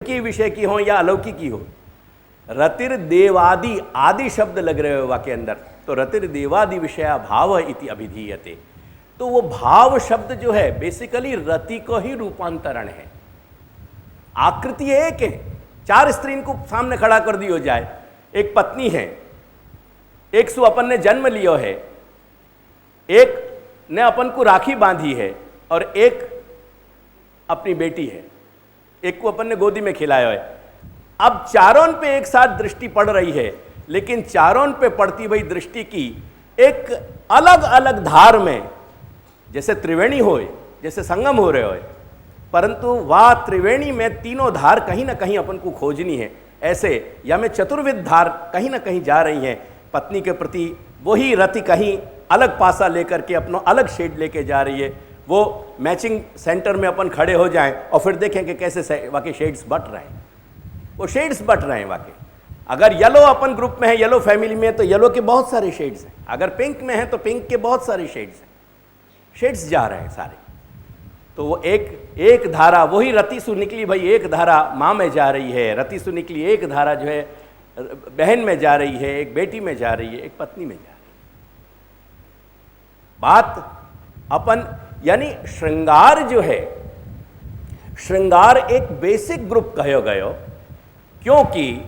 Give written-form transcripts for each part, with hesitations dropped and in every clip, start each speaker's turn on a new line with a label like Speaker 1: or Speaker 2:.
Speaker 1: की विषय की हो या अलौकिक की हो, रतिर देवादि आदि शब्द लग रहे हो वाक्य के अंदर, तो रतिर देवादि विषया भाव इति अभिधीयते। तो वो भाव शब्द जो है बेसिकली रति को ही रूपांतरण है। आकृति एक है, चार स्त्री को सामने खड़ा कर दियो जाए, एक पत्नी है, एक सु अपन ने जन्म लियो है, एक ने अपन को राखी बांधी है और एक अपनी बेटी है, एक को अपन ने गोदी में खिलाया है। अब चारों पे एक साथ दृष्टि पड़ रही है, लेकिन चारों पे पड़ती हुई दृष्टि की एक अलग अलग धार में, जैसे त्रिवेणी होए, जैसे संगम हो रहे होए, परंतु वह त्रिवेणी में तीनों धार कहीं ना कहीं अपन को खोजनी है। ऐसे या में चतुर्विध धार कहीं ना कहीं जा रही हैं पत्नी के प्रति, वही रति कहीं अलग पासा लेकर के अपना अलग शेड लेके जा रही है। वो मैचिंग सेंटर में अपन खड़े हो जाएं और फिर देखें कि कैसे वाकई शेड्स बट रहे हैं, वो शेड्स बट रहे हैं वाकई। अगर येलो अपन ग्रुप में है, येलो फैमिली में, तो येलो के बहुत सारे शेड्स हैं। अगर पिंक में है तो पिंक के बहुत सारे शेड्स हैं, शेड्स जा रहे हैं सारे। तो वो एक धारा, वही रतिसु निकली भाई, एक धारा माँ में जा रही है, रतिसु निकली एक धारा जो है बहन में जा रही है, एक बेटी में जा रही है, एक पत्नी में जा रही है। बात अपन यानी श्रृंगार जो है, श्रृंगार एक बेसिक ग्रुप कहो गयो, क्योंकि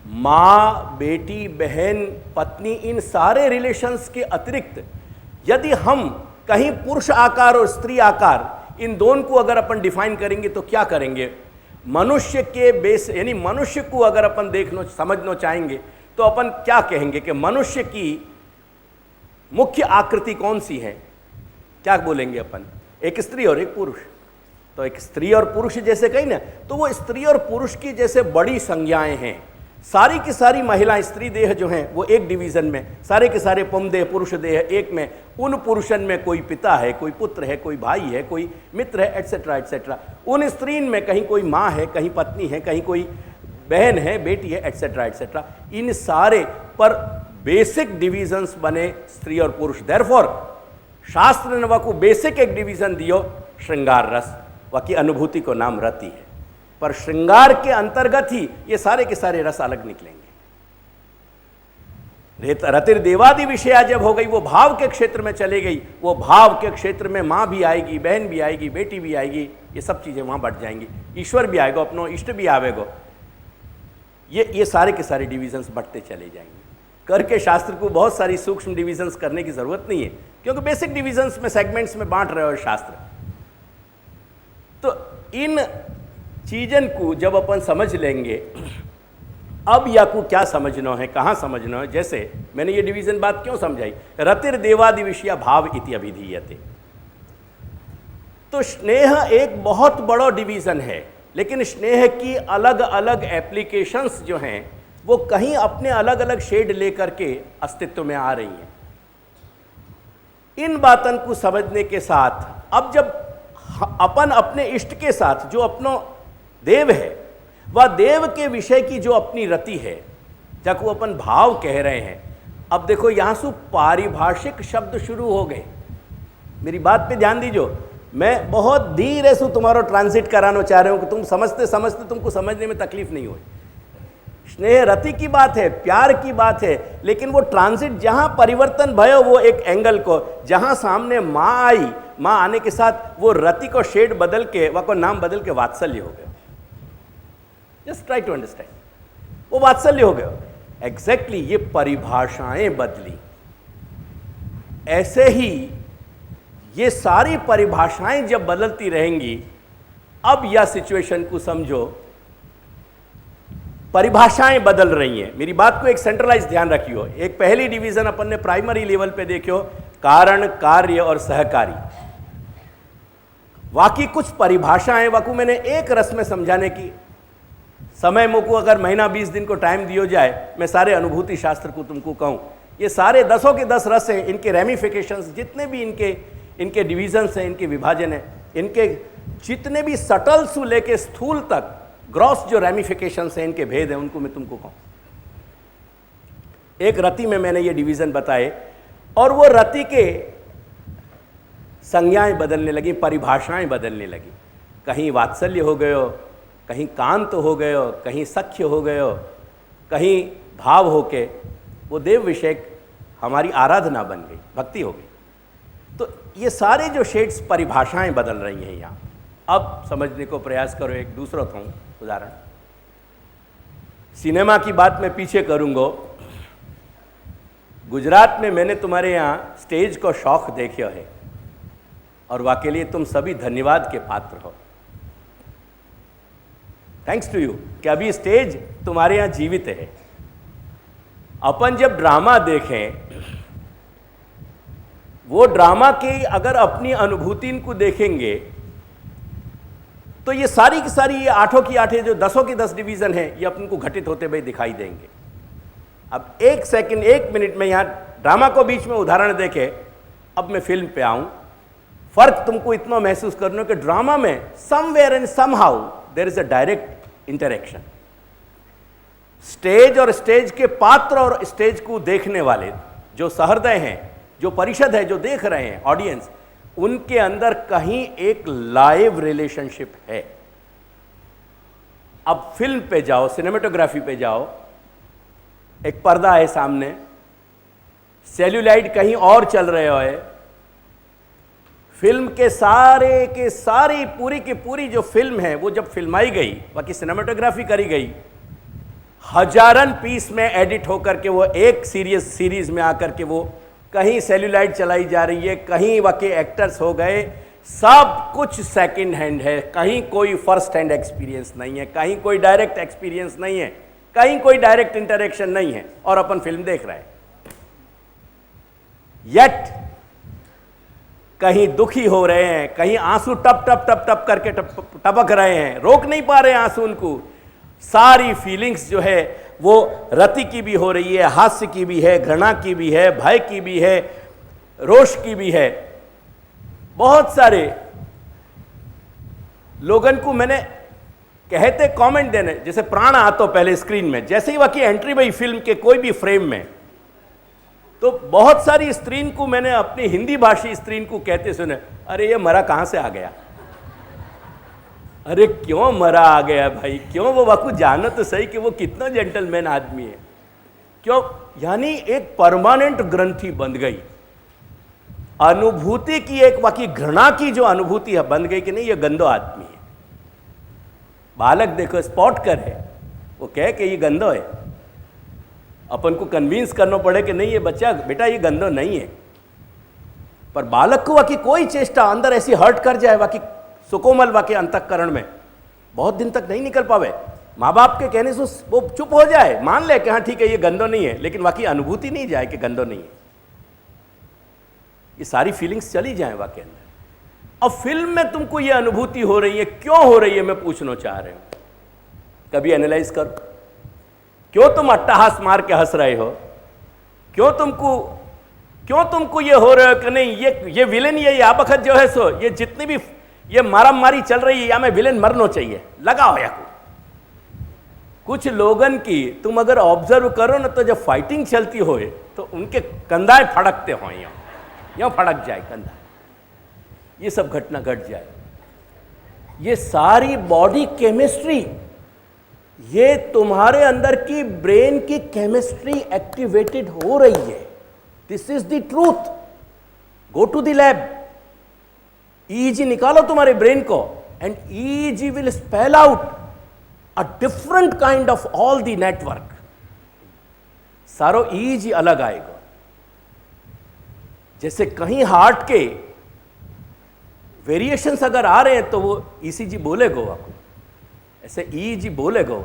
Speaker 1: मां, बेटी, बहन, पत्नी, इन सारे रिलेशंस के अतिरिक्त यदि हम कहीं पुरुष आकार और स्त्री आकार, इन दोनों को अगर अपन डिफाइन करेंगे तो क्या करेंगे? मनुष्य के बेस यानी मनुष्य को अगर अपन देखना समझना चाहेंगे तो अपन क्या कहेंगे कि मनुष्य की मुख्य आकृति कौन सी है? क्या बोलेंगे अपन? एक स्त्री और एक पुरुष। तो एक स्त्री और पुरुष जैसे कहीं ना, तो वो स्त्री और पुरुष की जैसे बड़ी संज्ञाएं हैं। सारी की सारी महिलाएं, स्त्री देह जो हैं वो एक डिवीजन में, सारे के सारे पुम देह, पुरुष देह एक में। उन पुरुषन में कोई पिता है, कोई पुत्र है, कोई भाई है, कोई मित्र है, एटसेट्रा एटसेट्रा। उन स्त्रीन में कहीं कोई माँ है, कहीं पत्नी है, कहीं कोई बहन है, बेटी है, एटसेट्रा एटसेट्रा। इन सारे पर बेसिक डिविजन्स बने स्त्री और पुरुष। देयरफॉर शास्त्र ने वह बेसिक एक डिवीजन दियो श्रृंगार रस, वह की अनुभूति को नाम रति है। पर श्रृंगार के अंतर्गत ही ये सारे के सारे रस अलग निकलेंगे। रतिर देवादि विषया जब हो गई, वो भाव के क्षेत्र में चले गई, वो भाव के क्षेत्र में माँ भी आएगी, बहन भी आएगी, बेटी भी आएगी, ये सब चीजें वहां बढ़ जाएंगी। ईश्वर भी आएगा, अपनो इष्ट भी आवेगो। ये सारे के सारे डिविजन्स बढ़ते चले जाएंगे। करके शास्त्र को बहुत सारी सूक्ष्म डिविजन्स करने की जरूरत नहीं है, क्योंकि बेसिक डिविजन्स में, सेगमेंट्स में बांट रहे हो शास्त्र। तो इन चीजन को जब अपन समझ लेंगे, अब या को क्या समझना है, कहाँ समझना है। जैसे मैंने ये डिवीजन बात क्यों समझाई, रतिर देवादि विषया भाव इति अभिधीयते। तो स्नेह एक बहुत बड़ा डिवीजन है, लेकिन स्नेह की अलग अलग एप्लीकेशंस जो हैं वो कहीं अपने अलग अलग शेड लेकर के अस्तित्व में आ रही हैं। इन बातों को समझने के साथ अब जब अपन अपने इष्ट के साथ, जो अपनो देव है, वह देव के विषय की जो अपनी रति है, जब वो अपन भाव कह रहे हैं। अब देखो यहां से पारिभाषिक शब्द शुरू हो गए। मेरी बात पे ध्यान दीजिए, मैं बहुत धीरे से तुम्हारा ट्रांजिट कराना चाह रहा हूं कि तुम समझते समझते तुमको समझने में तकलीफ नहीं हो। स्नेह रति की बात है, प्यार की बात है, लेकिन वो ट्रांजिट जहां परिवर्तन भयो, वो एक एंगल को, जहां सामने माँ आई, माँ आने के साथ वो रति को शेड बदल के, वह को नाम बदल के वात्सल्य हो गया। जस्ट ट्राई टू अंडरस्टैंड, वो वात्सल्य हो गया। एग्जैक्टली ये परिभाषाएं बदली। ऐसे ही ये सारी परिभाषाएं जब बदलती रहेंगी, अब यह सिचुएशन को समझो, परिभाषाएं बदल रही हैं। मेरी बात को एक सेंट्रलाइज ध्यान रखियो। एक पहली डिवीजन अपन ने प्राइमरी लेवल पे देखियो, कारण, कार्य और सहकारी। बाकी कुछ परिभाषाएं वाकू मैंने एक रस में समझाने की समय मुझको अगर महीना 20 दिन को टाइम दियो जाए, मैं सारे अनुभूति शास्त्र को तुमको कहूं। ये सारे 10 के 10 रस हैं, इनके रेमिफिकेशंस, जितने भी इनके डिविजन्स हैं, इनके विभाजन है, इनके जितने भी सटल से लेके स्थूल तक ग्रॉस जो रेमिफिकेशंस हैं, इनके भेद हैं, उनको मैं तुमको कहूं। एक रति में मैंने ये डिवीजन बताए, और वो रति के संज्ञाएं बदलने लगी, परिभाषाएं बदलने लगी। कहीं वात्सल्य हो गयो, कहीं कांत हो गए हो, कहीं सख्य हो गए हो, कहीं भाव होके, वो देव विषयक हमारी आराधना बन गई, भक्ति हो गई। तो ये सारे जो शेड्स परिभाषाएं बदल रही हैं यहाँ। अब समझने को प्रयास करो। एक दूसरा उदाहरण, सिनेमा की बात मैं पीछे करूँगा। गुजरात में मैंने तुम्हारे यहाँ स्टेज को शौक देखा है और वाकई लिए तुम सभी धन्यवाद के पात्र हो। थैंक्स टू यू कि अभी स्टेज तुम्हारे यहाँ जीवित है। अपन जब ड्रामा देखें, वो ड्रामा की अगर अपनी अनुभूति को देखेंगे तो ये सारी की सारी, ये 8 की 8 जो 10 की 10 डिवीजन है, ये अपन को घटित होते हुए दिखाई देंगे। अब 1 सेकंड 1 मिनट में यहाँ ड्रामा को बीच में उदाहरण देखे, अब मैं फिल्म पे आऊं। फर्क तुमको इतना महसूस करना कि ड्रामा में somewhere and somehow there is a direct interaction. Stage और स्टेज के पात्र और स्टेज को देखने वाले जो सहृदय हैं, जो परिषद है, जो देख रहे हैं ऑडियंस, उनके अंदर कहीं एक लाइव रिलेशनशिप है। अब फिल्म पे जाओ, सिनेमेटोग्राफी पे जाओ, एक पर्दा है सामने, सेल्यूलाइड कहीं और चल रहे हो है, फिल्म के सारी पूरी की पूरी जो फिल्म है वो जब फिल्माई गई, बाकी सिनेमेटोग्राफी करी गई, हजारन पीस में एडिट होकर के वो एक सीरीज में आकर के वो कहीं सेल्यूलाइड चलाई जा रही है, कहीं वाकई एक्टर्स हो गए, सब कुछ सेकंड हैंड है, कहीं कोई फर्स्ट हैंड एक्सपीरियंस नहीं है, कहीं कोई डायरेक्ट एक्सपीरियंस नहीं है, कहीं कोई डायरेक्ट इंटरेक्शन नहीं है, और अपन फिल्म देख रहे हैं। येट कहीं दुखी हो रहे हैं, कहीं आंसू टप टप टप टप करके टपक रहे हैं, रोक नहीं पा रहे हैं आंसू उनको। सारी फीलिंग्स जो है वो रति की भी हो रही है, हास्य की भी है, घृणा की भी है, भय की भी है, रोष की भी है। बहुत सारे लोगन को मैंने कहते कमेंट देने, जैसे प्राण आता पहले स्क्रीन में, जैसे ही वाकई एंट्री भाई फिल्म के कोई भी फ्रेम में, तो बहुत सारी स्त्रीन को मैंने अपनी हिंदी भाषी स्त्रीन को कहते सुने, अरे ये मरा कहां से आ गया, अरे क्यों मरा आ गया भाई, क्यों? वो वाकू जानो तो सही कि वो कितना जेंटलमैन आदमी है, क्यों? यानी एक परमानेंट ग्रंथि बन गई, अनुभूति की एक वाकई घृणा की जो अनुभूति है बन गई कि नहीं ये गंदो आदमी है। बालक देखो स्पॉट कर है, वो कहे कि ये गंदो है, अपन को कन्विंस करना पड़े कि नहीं ये बच्चा बेटा ये गंदो नहीं है, पर बालक को वाकई कोई चेष्टा अंदर ऐसी हर्ट कर जाए, वाकई सुकोमल वाकई अंतःकरण में बहुत दिन तक नहीं निकल पावे, माँ बाप के कहने से वो चुप हो जाए, मान ले कि हाँ ठीक है ये गंदो नहीं है, लेकिन वाकई अनुभूति नहीं जाए कि गंदो नहीं है, ये सारी फीलिंग्स चली जाए वाकई अंदर। अब फिल्म में तुमको ये अनुभूति हो रही है, क्यों हो रही है मैं पूछना चाह रहे हूं, कभी एनालाइज करो, क्यों तुम अट्टहास मार के हंस रहे हो, क्यों तुमको ये हो रहे हो कि नहीं ये विलेन ये या बखत जो है सो ये जितनी भी ये मारामारी चल रही है या में विलेन मरना चाहिए, लगाओ या कुछ लोगन की तुम अगर ऑब्जर्व करो ना तो जब फाइटिंग चलती हो तो उनके कंधाए फड़कते हो, यहाँ फड़क जाए कंधा, ये सब घटना घट जाए। ये सारी बॉडी केमिस्ट्री, ये तुम्हारे अंदर की ब्रेन की केमिस्ट्री एक्टिवेटेड हो रही है। This is the truth. Go to the lab, EEG निकालो तुम्हारे ब्रेन को and EEG will spell out a different kind of all the network. सारो ईईजी अलग आएगा। जैसे कहीं हार्ट के वेरिएशंस अगर आ रहे हैं तो वो ईसीजी बोलेगा आपको, ऐसे ईईजी बोलेगा,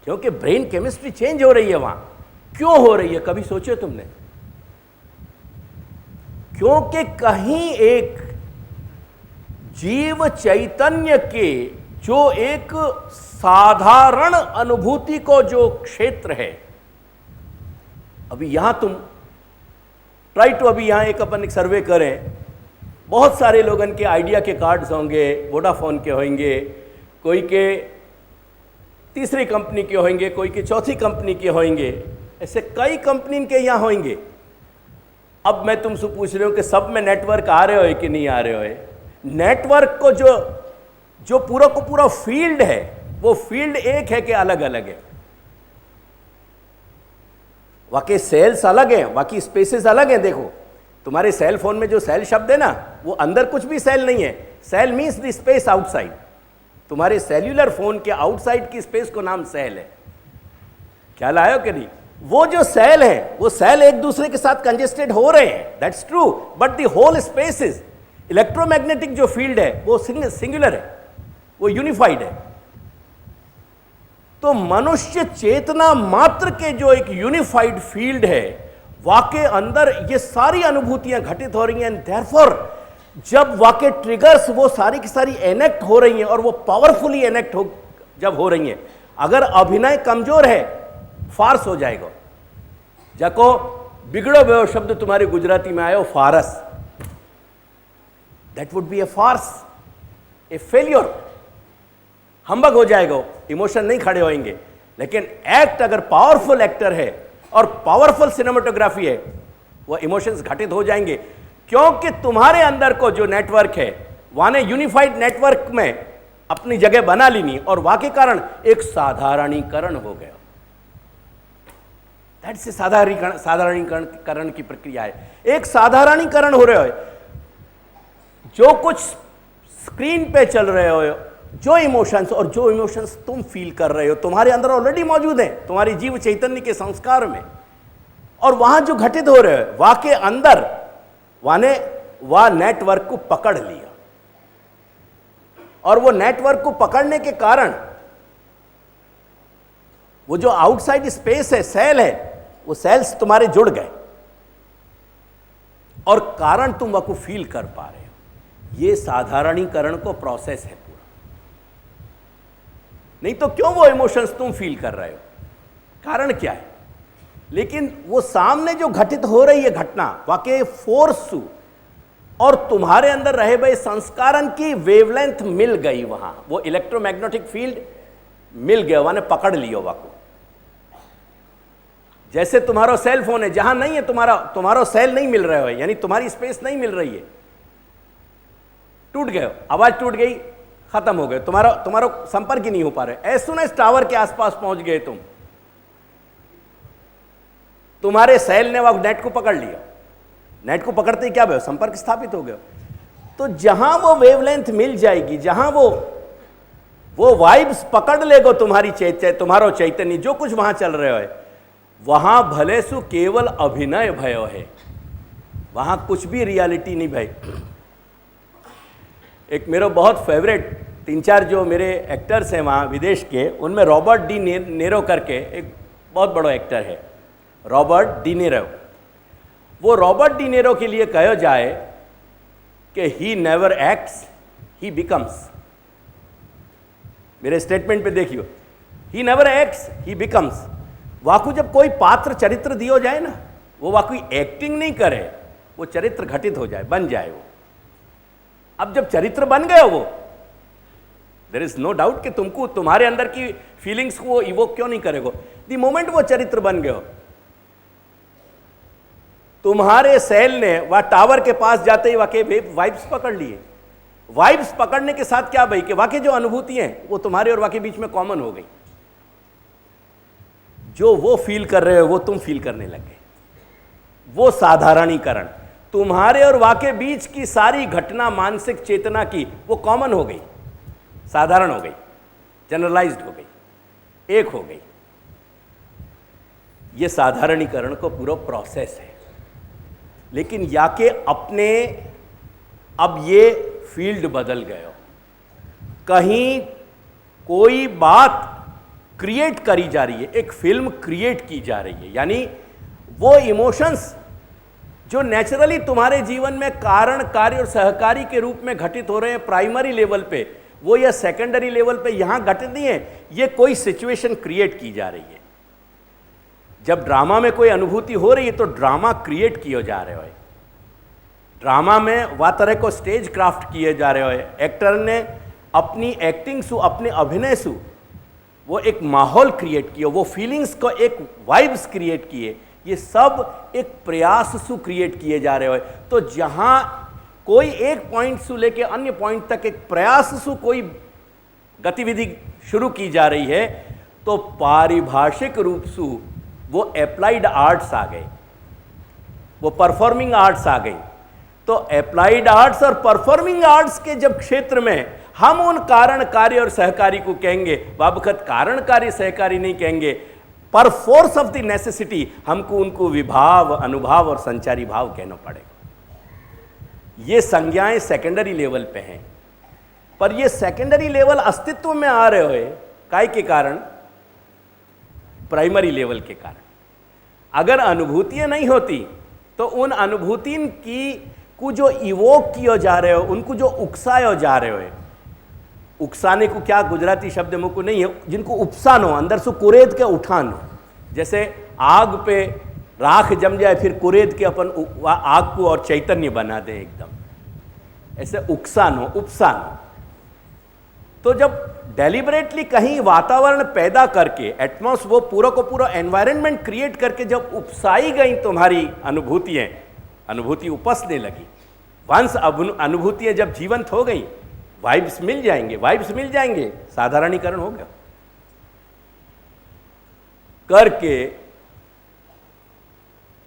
Speaker 1: क्योंकि ब्रेन केमिस्ट्री चेंज हो रही है वहां। क्यों हो रही है कभी सोचे तुमने? क्योंकि कहीं एक जीव चैतन्य के जो एक साधारण अनुभूति को जो क्षेत्र है, अभी यहां तुम ट्राई टू, अभी यहां एक सर्वे करें, बहुत सारे लोगन के आइडिया के कार्ड्स होंगे, वोडाफोन के होंगे, कोई के तीसरी कंपनी के होंगे, कोई के चौथी कंपनी के होंगे, ऐसे कई कंपनी के यहाँ होंगे। अब मैं तुमसे पूछ रही हूँ कि सब में नेटवर्क आ रहे हो कि नहीं आ रहे हो? नेटवर्क को जो जो पूरा को पूरा फील्ड है वो फील्ड एक है कि अलग अलग है? वाकई सेल्स अलग हैं, बाकी स्पेसेस अलग हैं। देखो तुम्हारे सेल फोन में जो सेल शब्द है ना, वो अंदर कुछ भी सेल नहीं है। Cell means the space outside. तुम्हारे सेल्यूलर फोन के आउटसाइड की स्पेस को नाम सेल है। ख्याल आयो कि नहीं? वो जो सेल है वो सेल एक दूसरे के साथ कंजेस्टेड हो रहे हैं, that's true, but the whole space is, electromagnetic जो फील्ड है वो सिंगुलर है, वो यूनिफाइड है। तो मनुष्य चेतना मात्र के जो एक यूनिफाइड फील्ड है, वाके अंदर ये सारी अनुभूतियां घटित हो रही हैं। देयरफॉर जब वाके ट्रिगर्स वो सारी की सारी एनेक्ट हो रही हैं और वो पावरफुली एनेक्ट जब हो रही हैं, अगर अभिनय कमजोर है फार्स हो जाएगा। जाको बिगड़ो बेहो शब्द तुम्हारे गुजराती में आयो फारस, that would be a farce, a failure, humbug हो जाएगा, इमोशन नहीं खड़े होंगे। लेकिन एक्ट अगर पावरफुल एक्टर है और पावरफुल सिनेमेटोग्राफी है, वो इमोशंस घटित हो जाएंगे, क्योंकि तुम्हारे अंदर को जो नेटवर्क है वाने यूनिफाइड नेटवर्क में अपनी जगह बना ली नहीं, और वाके कारण एक साधारणीकरण हो गया। दैट्स साधारणीकरण की प्रक्रिया है। एक साधारणीकरण हो रहा है। जो कुछ स्क्रीन पे चल रहे हो, जो इमोशंस और जो इमोशंस तुम फील कर रहे हो, तुम्हारे अंदर ऑलरेडी मौजूद है, तुम्हारी जीव चैतन्य के संस्कार में, और वहां जो घटित हो रहे हैं वाके अंदर वाने वह नेटवर्क को पकड़ लिया, और वो नेटवर्क को पकड़ने के कारण वो जो आउटसाइड स्पेस है, सेल है, वो सेल्स तुम्हारे जुड़ गए, और कारण तुम वह को फील कर पा रहे हो। ये साधारणीकरण को प्रोसेस है। नहीं तो क्यों वो इमोशंस तुम फील कर रहे हो? कारण क्या है? लेकिन वो सामने जो घटित हो रही है घटना, वाकई फोर्स और तुम्हारे अंदर रहे भाई संस्कारन की वेवलेंथ मिल गई, वहां वो इलेक्ट्रोमैग्नेटिक फील्ड मिल गया, वहां ने पकड़ लियो वाको। जैसे तुम्हारा सेल फोन है, जहां नहीं है तुम्हारा सेल नहीं मिल रहा है, यानी तुम्हारी स्पेस नहीं मिल रही है, टूट गए, आवाज टूट गई, खत्म हो गए, तुम्हारा संपर्क ही नहीं हो पा रहे। एज सुन एज टावर के आसपास पहुंच गए तुम्हारे सेल ने वह नेट को पकड़ लिया। नेट को पकड़ते ही क्या हुआ? संपर्क स्थापित हो गया। तो जहां वो वेवलेंथ मिल जाएगी, जहां वो वाइब्स पकड़ लेगो तुम्हारी तुम्हारो चैतन्य, जो कुछ वहां चल रहे हो, वहां भले सु केवल अभिनय भयो है, वहां कुछ भी रियलिटी नहीं भाई। एक मेरा बहुत फेवरेट 3-4 जो मेरे एक्टर्स हैं वहाँ विदेश के, उनमें रॉबर्ट डी नेरो करके एक बहुत बड़ा एक्टर है, रॉबर्ट डी नेरो। वो रॉबर्ट डी नेरो के लिए कहा जाए कि he never acts, he becomes. मेरे स्टेटमेंट पे देखियो, he never acts, he becomes. वाकू जब कोई पात्र चरित्र दियो जाए ना, वो वाकई एक्टिंग नहीं करे, वो चरित्र घटित हो जाए, बन जाए वो। अब जब चरित्र बन गए वो, देयर इज नो डाउट कि तुमको तुम्हारे अंदर की फीलिंग्स को इवोक क्यों नहीं करेगा। द मोमेंट वो चरित्र बन गए, तुम्हारे सेल ने वह टावर के पास जाते ही वाकई वाइब्स पकड़ लिए। वाइब्स पकड़ने के साथ क्या भाई कि वाकई जो अनुभूति हैं वो तुम्हारे और वाकई बीच में कॉमन हो गई। जो वो फील कर रहे हो वो तुम फील करने लगे। वो साधारणीकरण, तुम्हारे और वाके बीच की सारी घटना मानसिक चेतना की वो कॉमन हो गई, साधारण हो गई, जनरलाइज्ड हो गई, एक हो गई। ये साधारणीकरण को पूरा प्रोसेस है। लेकिन याके अपने अब ये फील्ड बदल गए, कहीं कोई बात क्रिएट करी जा रही है, एक फिल्म क्रिएट की जा रही है, यानी वो इमोशंस जो नेचुरली तुम्हारे जीवन में कारण कार्य और सहकारी के रूप में घटित हो रहे हैं प्राइमरी लेवल पे, वो या सेकेंडरी लेवल पे यहां घटित नहीं है, ये कोई सिचुएशन क्रिएट की जा रही है। जब ड्रामा में कोई अनुभूति हो रही है तो ड्रामा क्रिएट किए जा रहे हो, ड्रामा में वह तरह को स्टेज क्राफ्ट किए जा रहे हो, एक्टर ने अपनी एक्टिंग सु, अपने अभिनय सु वो एक माहौल क्रिएट किया, वो फीलिंग्स को एक वाइब्स क्रिएट किए, ये सब एक प्रयास सु क्रिएट किए जा रहे हो। तो जहां कोई एक पॉइंट से लेके अन्य पॉइंट तक एक प्रयास सु कोई गतिविधि शुरू की जा रही है, तो पारिभाषिक रूप से वो अप्लाइड आर्ट्स आ गए, वो परफॉर्मिंग आर्ट्स आ गई। तो अप्लाइड आर्ट्स और परफॉर्मिंग आर्ट्स के जब क्षेत्र में हम उन कारण कार्य और सहकारी को कहेंगे, बाबखत कारण कार्य सहकारी नहीं कहेंगे, पर फोर्स ऑफ द नेसेसिटी हमको उनको विभाव, अनुभाव और संचारी भाव कहना पड़ेगा। ये संज्ञाएं सेकेंडरी लेवल पे हैं, पर ये सेकेंडरी लेवल अस्तित्व में आ रहे हुए काय के कारण? प्राइमरी लेवल के कारण। अगर अनुभूतियां नहीं होती तो उन अनुभूतियों की को जो इवोक किया जा रहे हो, उनको जो उकसाया जा रहे हो, उकसाने को क्या गुजराती शब्द मुझको नहीं है, जिनको उपसानो, अंदर से कुरेद के उठानो। जैसे आग पे राख जम जाए, फिर कुरेद के अपन आग को और चैतन्य बना दे एकदम, ऐसे उकसानो, उपसानो। तो जब डेलिबरेटली कहीं वातावरण पैदा करके, एटमॉस वो पूरा को पूरा एनवायरनमेंट क्रिएट करके जब उपसाई गई तुम्हारी अनुभूतियां, अनुभूति उपसने लगी, वंश अनुभूतियां जब जीवंत हो गई, वाइब्स मिल जाएंगे, वाइब्स मिल जाएंगे, साधारणीकरण हो गया करके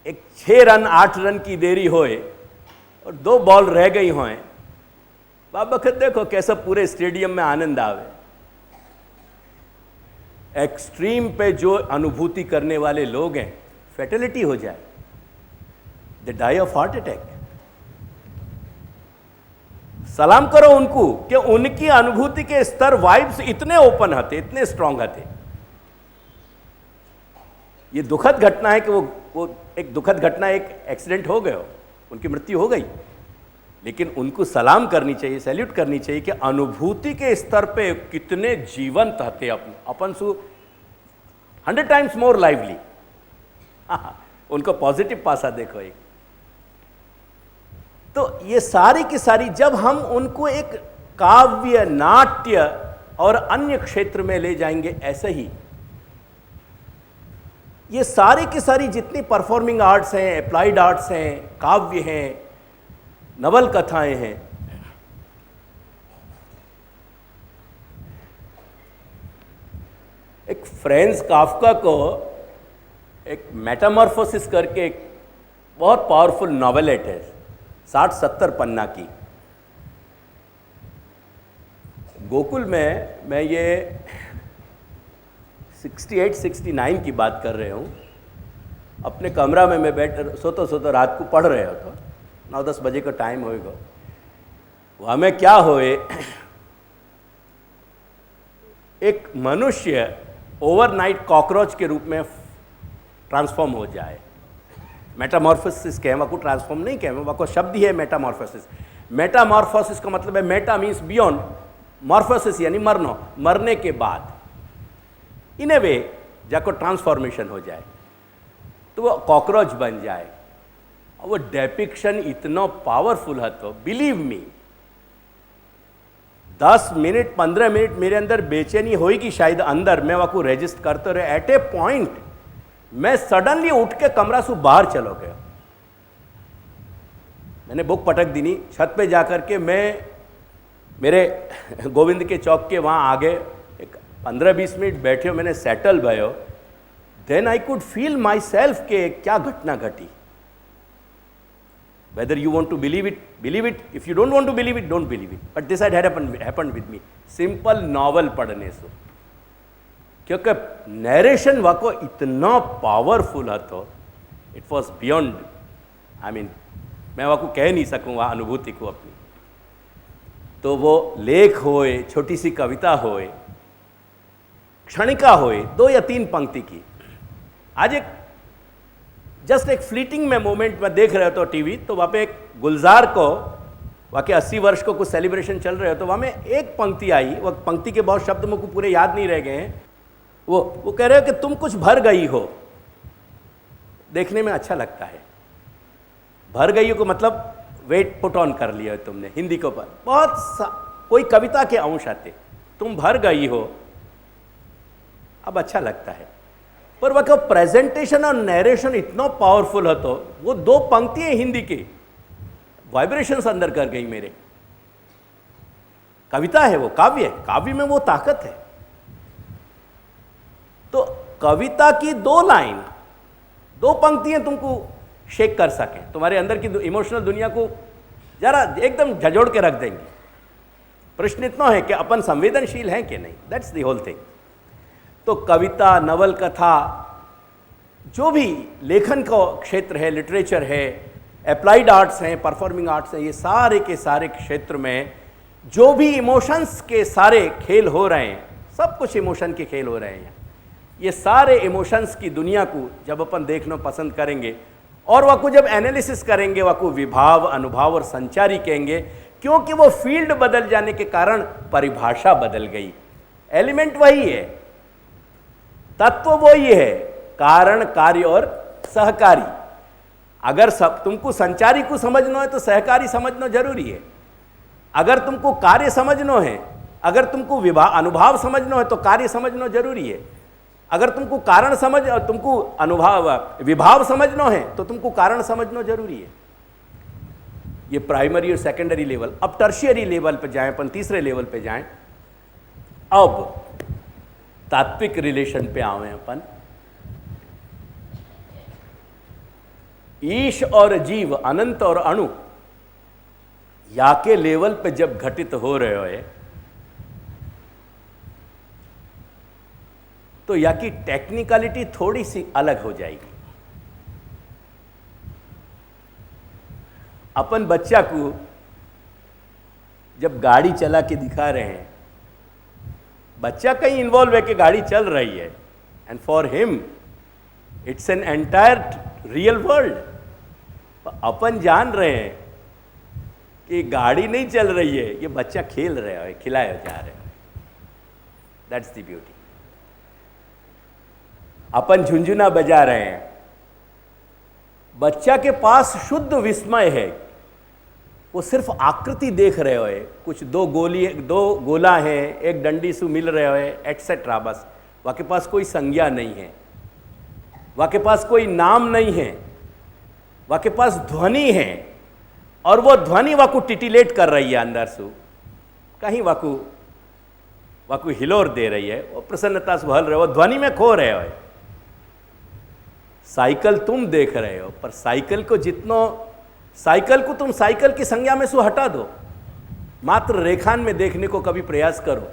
Speaker 1: एक 6 रन 8 रन की देरी होए और 2 बॉल रह गई होए, बाबखत देखो कैसा पूरे स्टेडियम में आनंद आवे। एक्सट्रीम पे जो अनुभूति करने वाले लोग हैं, फैटेलिटी हो जाए, they die of heart attack. सलाम करो उनको कि उनकी अनुभूति के स्तर, वाइब्स इतने ओपन हते, इतने स्ट्रांग हते। ये दुखद घटना है कि वो एक दुखद घटना, एक एक्सीडेंट हो गया, उनकी मृत्यु हो गई, लेकिन उनको सलाम करनी चाहिए, सैल्यूट करनी चाहिए कि अनुभूति के स्तर पे कितने जीवंत हते अपन सु 100 टाइम्स मोर लाइवली। उनको पॉजिटिव पासा देखो एक। तो ये सारी की सारी जब हम उनको एक काव्य, नाट्य और अन्य क्षेत्र में ले जाएंगे, ऐसे ही ये सारी की सारी जितनी परफॉर्मिंग आर्ट्स हैं, अप्लाइड आर्ट्स हैं, काव्य हैं, नवल कथाएं हैं, एक फ्रांज काफ्का को एक मेटामॉर्फोसिस करके एक बहुत पावरफुल नॉवेलेट है, 60-70 पन्ना की। गोकुल में मैं ये 68-69 की बात कर रहे हूँ। अपने कमरा में मैं बैठ सोता रात को पढ़ रहे हो, तो 9-10 बजे का टाइम होएगा। वहाँ में क्या होए, एक मनुष्य ओवरनाइट कॉकरोच के रूप में ट्रांसफॉर्म हो जाए। मेटामॉर्फोसिस कहें, वह को ट्रांसफॉर्म नहीं कहें, वह को शब्द ही है मेटामॉर्फोसिस। मेटामॉर्फोसिस का मतलब है मेटा मीन्स बियॉन्ड, मॉर्फोसिस यानी मरना, मरने के बाद इन ए वे जाको ट्रांसफॉर्मेशन हो जाए, तो वो कॉकरोच बन जाए। वो डेपिक्शन इतना पावरफुल है, तो बिलीव मी 10 मिनट 15 मिनट मेरे अंदर बेचैनी होगी शायद अंदर, मैं वह को रजिस्ट करते रहे। एट ए पॉइंट मैं सडनली उठ के कमरा से बाहर चलो गया। मैंने बुक पटक दी नहीं, छत पे जाकर के मैं मेरे गोविंद के चौक के वहाँ आगे एक 15-20 मिनट बैठे हो, मैंने सेटल भयो। Then I could feel myself के क्या घटना घटी। Whether you want to believe it, believe it. If you don't want to believe it, don't believe it. But this had happened with me. Simple novel पढ़ने से, क्योंकि narration वाको इतना powerful है, तो it was beyond, I mean मैं वाको कह नहीं सकूँगा अनुभूति को अपनी। तो वो लेख होए, छोटी सी कविता होए, क्षणिका होए, 2 या 3 पंक्ति की। आज एक जस्ट एक फ्लीटिंग में मोमेंट में देख रहे हो तो टीवी, तो वहाँ पे एक गुलजार को वहाँ के 80 वर्ष को कुछ सेलिब्रेशन चल रहे हो, तो वहाँ में एक पंक्ति आई, वो पंक्ति के बहुत शब्द मुझको पूरे याद नहीं रह गए हैं। वो कह रहे हो कि तुम कुछ भर गई हो, देखने में अच्छा लगता है। भर गई हो को मतलब वेट पुट ऑन कर लिया है तुमने, हिंदी के ऊपर बहुत कोई कविता के अंश आते, तुम भर गई हो, अब अच्छा लगता है। पर वह का प्रेजेंटेशन और नरेशन इतना पावरफुल है, तो वो 2 पंक्तियां हिंदी की वाइब्रेशंस अंदर कर गई मेरे। कविता है, वो काव्य है, काव्य में वो ताकत है। तो कविता की 2 लाइन, 2 पंक्तियां तुमको शेक कर सकें, तुम्हारे अंदर की इमोशनल दुनिया को जरा एकदम झंझोड़ के रख देंगे। प्रश्न इतना है कि अपन संवेदनशील हैं कि नहीं, दैट्स द होल थिंग। तो कविता, नवल कथा, जो भी लेखन का क्षेत्र है, लिटरेचर है, अप्लाइड आर्ट्स हैं, परफॉर्मिंग आर्ट्स हैं, ये सारे के सारे क्षेत्र में जो भी इमोशंस के सारे खेल हो रहे हैं, सब कुछ इमोशन के खेल हो रहे हैं। ये सारे इमोशंस की दुनिया को जब अपन देखना पसंद करेंगे और वाकू जब एनालिसिस करेंगे, वाकू विभाव, अनुभव और संचारी कहेंगे, क्योंकि वो फील्ड बदल जाने के कारण परिभाषा बदल गई। एलिमेंट वही है, तत्व वही है, कारण, कार्य और सहकारी। अगर सब तुमको संचारी को समझना है तो सहकारी समझना जरूरी है। अगर तुमको कार्य समझना है, अगर तुमको अनुभव समझना है तो कार्य समझना जरूरी है। अगर तुमको कारण तुमको अनुभव विभाव समझना है तो तुमको कारण समझना जरूरी है। ये प्राइमरी और सेकेंडरी लेवल। अब टर्शियरी लेवल पे जाएं, अपन तीसरे लेवल पे जाएं। अब तात्विक रिलेशन पे आवे अपन। ईश और जीव, अनंत और अणु, या के लेवल पे जब घटित हो रहे हो तो या की टेक्निकलिटी थोड़ी सी अलग हो जाएगी। अपन बच्चा को जब गाड़ी चला के दिखा रहे हैं, बच्चा कहीं इन्वॉल्व है कि गाड़ी चल रही है, and for him it's an entire real world. अपन जान रहे हैं कि गाड़ी नहीं चल रही है, ये बच्चा खेल रहा है, खिलाया जा रहा है। That's the beauty. अपन झुंझुना बजा रहे हैं, बच्चा के पास शुद्ध विस्मय है, वो सिर्फ आकृति देख रहे हो, कुछ 2 गोला है, एक डंडी से मिल रहे हो, एटसेट्रा। बस वहाँ के पास कोई संज्ञा नहीं है, वहाँ के पास कोई नाम नहीं है, वहाँ के पास ध्वनि है, और वो ध्वनि वाकू टिटिलेट कर रही है अंदर से, कहीं वाकू हिलोर दे रही है, वो प्रसन्नता से बहल रहे हो, ध्वनि में खो रहे हो। साइकिल तुम देख रहे हो, पर साइकिल को तुम साइकिल की संज्ञा में से हटा दो, मात्र रेखान में देखने को कभी प्रयास करो।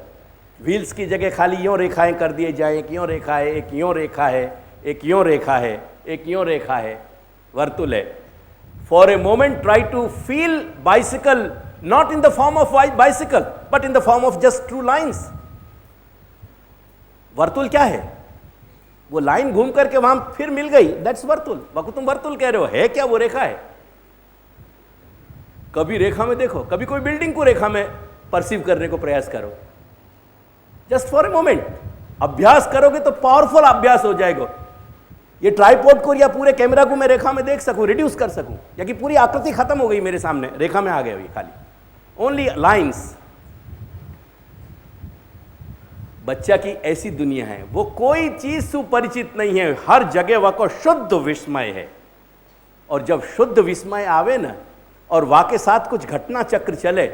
Speaker 1: व्हील्स की जगह खाली यों रेखाएं कर दिए जाए, एक यों रेखा है, एक यों रेखा है, एक यों रेखा है, एक यों रेखा है, वर्तुल है। For a moment try to feel bicycle not in the form of bicycle but in the form of just true lines. वर्तुल क्या है? वो लाइन घूम करके वहां फिर मिल गई, दैट्स वर्तुल। वाकु तुम वर्तुल कह रहे हो, है क्या वो रेखा है? कभी रेखा में देखो, कभी कोई बिल्डिंग को रेखा में परसीव करने को प्रयास करो, जस्ट फॉर ए मोमेंट। अभ्यास करोगे तो पावरफुल अभ्यास हो जाएगा। ये ट्राइपॉड को या पूरे कैमरा को मैं रेखा में देख सकूं, रिड्यूस कर सकूं, या कि पूरी आकृति खत्म हो गई मेरे सामने, रेखा में आ गई हुई खाली ओनली लाइंस। बच्चा की ऐसी दुनिया है, वो कोई चीज सुपरिचित नहीं है, हर जगह वह को शुद्ध विस्मय है। और जब शुद्ध विस्मय आवे ना, और वाह के साथ कुछ घटना चक्र चले,